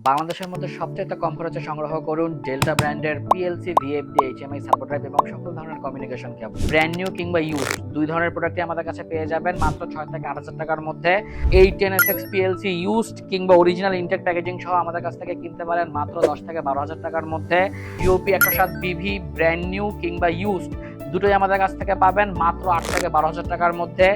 বাংলাদেশের মধ্যে সবচেয়ে কম খরচে সংগ্রহ করুন ডেল্টা ব্র্যান্ডের PLC, VFD, HMI support drive এবং সকল ধরনের কমিউনিকেশন কেবল। ব্র্যান্ড নিউ কিংবা ইউজ দুই ধরনের প্রোডাক্টই আমাদের কাছে পেয়ে যাবেন মাত্র 6 থেকে 8,000 টাকার মধ্যে। এই 10SX পিএলসি ইউজড কিংবা অরিজিনাল ইনটেক প্যাকেজিং সহ আমাদের কাছ থেকে কিনতে পারেন মাত্র 10 থেকে 12,000 টাকার মধ্যে। জিওপি 107 বিভি ব্র্যান্ড নিউ কিংবা ইউজড দুটোই আমাদের কাছ থেকে পাবেন মাত্র 8 থেকে 12,000 টাকার মধ্যে।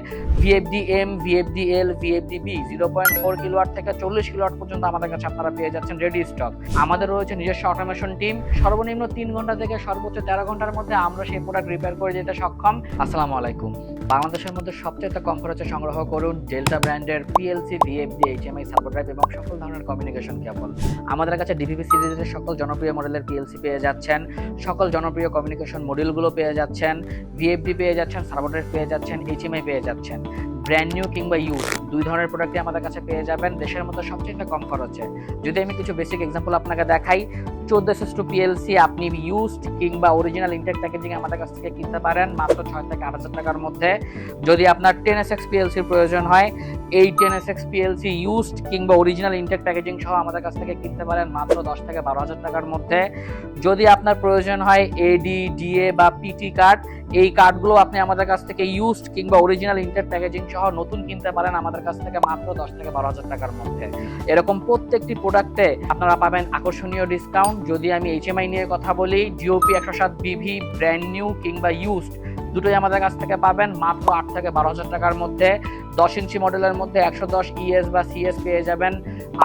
ভিএফডি এম, ভিএফডি এল, ভিএফডি বি 0.4 কিলোওয়াট থেকে 40 কিলোওয়াট পর্যন্ত আমাদের কাছে আপনারা পেয়ে যাচ্ছেন রেডি স্টক। আমাদের রয়েছে নিজস্ব অটোমেশন টিম। সর্বনিম্ন 3 ঘন্টা থেকে সর্বোচ্চ 13 ঘন্টার মধ্যে আমরা সেই প্রোডাক্ট রিপেয়ার করে দিতে সক্ষম। আসসালামু আলাইকুম। বাংলাদেশের মধ্যে সবচেয়ে কম খরচে সংগ্রহ করুন ডেল্টা ব্র্যান্ডের PLC, VFD, HMI support drive এবং সকল ধরনের কমিউনিকেশন কেবল। আমাদের কাছে ডিভিপি সিরিজের সকল জনপ্রিয় মডেলের পিএলসি পেয়ে যাচ্ছেন, সকল জনপ্রিয় কমিউনিকেশন মডিউলগুলো পেয়ে যাচ্ছেন, ভিএফডি পেয়ে যাচ্ছেন, সাপোর্ট ড্রাইভ পেয়ে যাচ্ছেন, এইচএমআই পেয়ে যাচ্ছেন। ব্র্যান্ড নিউ কিংবা ইউজ দুই ধরনের প্রোডাক্টই আমাদের কাছে পেয়ে যাবেন দেশের মধ্যে সবচেয়ে কম খরচে। যদি আমি কিছু বেসিক এক্সাম্পল আপনাকে দেখাই, 14/2 পিএলসি আপনি ইউজড কিংবা অরিজিনাল ইনটেক প্যাকেজিং আমাদের কাছ থেকে কিনতে পারেন মাত্র 6 থেকে 8,000 টাকার মধ্যে। যদি আপনার 10SX পিএলসির প্রয়োজন হয়, এই 10SX পিএলসি ইউজড কিংবা অরিজিনাল ইনটেক প্যাকেজিং সহ আমাদের কাছ থেকে কিনতে পারেন মাত্র 10 থেকে 12,000 টাকার মধ্যে। যদি আপনার প্রয়োজন হয় এডি, ডিএ বা পিটি কার্ড, এই কার্ডগুলো আপনি আমাদের কাছ থেকে ইউজড কিংবা অরিজিনাল ইনটেক প্যাকেজিং সহ নতুন কিনতে পারেন আমাদের কাছ থেকে মাত্র 10 থেকে 12,000 টাকার মধ্যে। এরকম প্রত্যেকটি প্রোডাক্টে আপনারা পাবেন আকর্ষণীয় ডিসকাউন্ট। যদি আমি এইচএমআই নিয়ে কথা বলি, জিওপি 107 বিভি ব্র্যান্ড নিউ কিংবা ইউজড দুটোই আমাদের কাছ থেকে পাবেন মাত্র 8 থেকে 12,000 টাকার মধ্যে। 10 ইঞ্চি মডেলের মধ্যে 110 ইএস বা সিএস পেয়ে যাবেন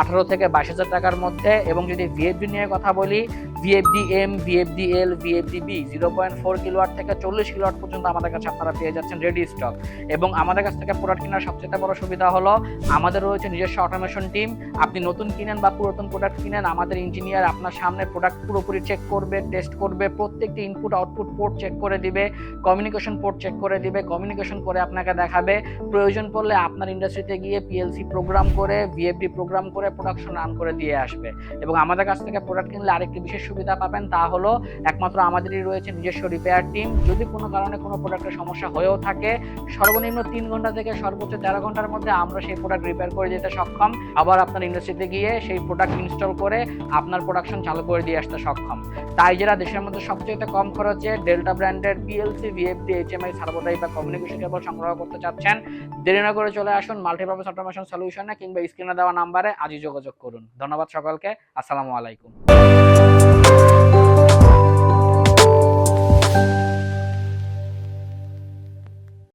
18 থেকে 22,000 টাকার মধ্যে। এবং যদি ভিএফডি নিয়ে কথা বলি, ভিএফডি এম, ভিএফডি এল, ভিএফডি বি 0.4 কিলোওয়াট থেকে 40 কিলোওয়াট পর্যন্ত আমাদের কাছে আপনারা পেয়ে যাচ্ছেন রেডি স্টক। এবং আমাদের কাছ থেকে প্রোডাক্ট কেনার সবচেয়ে বড় সুবিধা হলো আমাদের রয়েছে নিজস্ব অটোমেশন টিম। আপনি নতুন কিনেন বা পুরাতন প্রোডাক্ট কিনেন, আমাদের ইঞ্জিনিয়ার আপনার সামনে প্রোডাক্ট পুরোপুরি চেক করবে, টেস্ট করবে, প্রত্যেকটি ইনপুট আউটপুট পোর্ট চেক করে দিবে, কমিউনিকেশন পোর্ট চেক করে দিবে, কমিউনিকেশন করে আপনাকে দেখাবে। প্রয়োজন পড়লে আপনার ইন্ডাস্ট্রিতে গিয়ে পিএলসি প্রোগ্রাম করে, ভিএফডি প্রোগ্রাম করে প্রোডাকশন রান করে দিয়ে আসবে। এবং আমাদের কাছ থেকে প্রোডাক্ট কিনলে আরেকটি বিশেষ সুবিধা পাবেন, তা হলো একমাত্র আমাদেরই রয়েছে নিজস্ব রিপেয়ার টিম। যদি কোনো কারণে কোনো প্রোডাক্টের সমস্যা হয়েও থাকে, সর্বনিম্ন 3 ঘন্টা থেকে সর্বোচ্চ 13 ঘন্টার মধ্যে আমরা সেই প্রোডাক্ট রিপেয়ার করে দিতে সক্ষম। আবার আপনার ইন্ডাস্ট্রিতে গিয়ে সেই প্রোডাক্ট ইনস্টল করে আপনার প্রোডাকশন চালু করে দিয়ে আসতে সক্ষম। তাই যারা দেশের মধ্যে সবচেয়ে কম খরচে ডেল্টা ব্র্যান্ডের PLC, VFD, HMI support drive বা কমিউনিকেশন কেবল সংগ্রহ করতে চাচ্ছেন, দেরি না করে চলে আসুন মাল্টিপারপাস অটোমেশন সলিউশনে কিংবা স্ক্রিনে দেওয়া নাম্বারে আজই যোগাযোগ করুন। ধন্যবাদ সকলকে। আসসালামু আলাইকুম।